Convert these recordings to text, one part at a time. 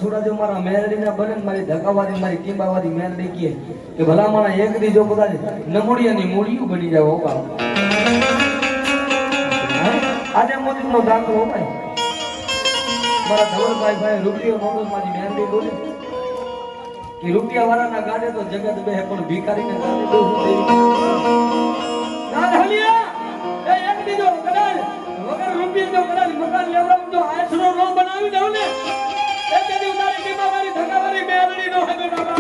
અસુરા જો મારા મેરડી ના બને મારી ધકાવાળી મારી ટીંબાવાળી મેરડી કહે કે ભલા મારા એક દી જો કદાચ નમુડિયાની મૂળિયું બની જાવ ઓપા આજે મોદી નો દાખલો ભાઈ મારા ધવલભાઈ ભાઈ રૂપિયો મોડો મારી મેરડી બોલે કે રૂપિયા વાળાના ગાડે તો જગત બે પણ ભિખારીના ગાડે તો ના હલિયા એ એક દી જો કદાચ વગર રૂપિયા જો કદાચ મકાન લેવડાવું તો આશરો નો બનાવી દઉં ને એ તેની ઉતારી ટીમા મારી ધકાવાળી મેરડી નો હગે બાબા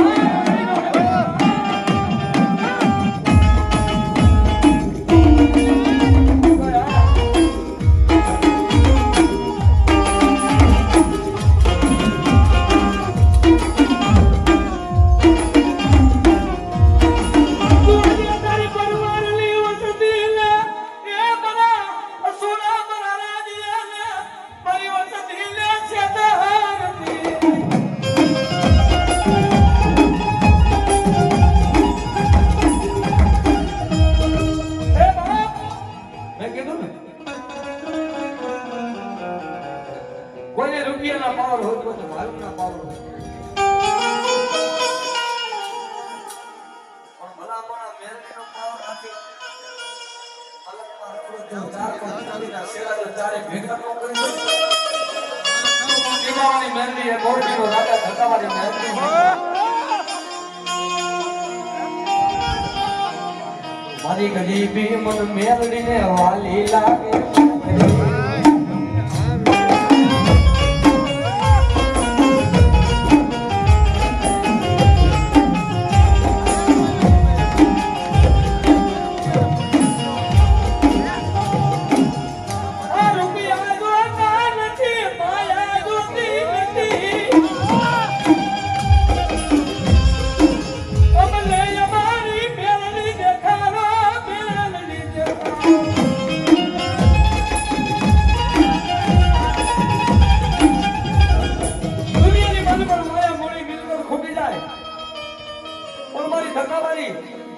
મારી ગરીબી મન મેલડીને વાલી લાગે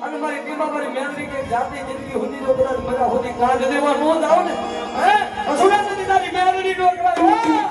અને મારી ટીમા મારી મેલડી કે જાતિ જિંદગી હોતી તો કદાચ મજા હોતી કાજ દેવા નો જાવ ને હે અસુરા તારી મેલડી નો કરાય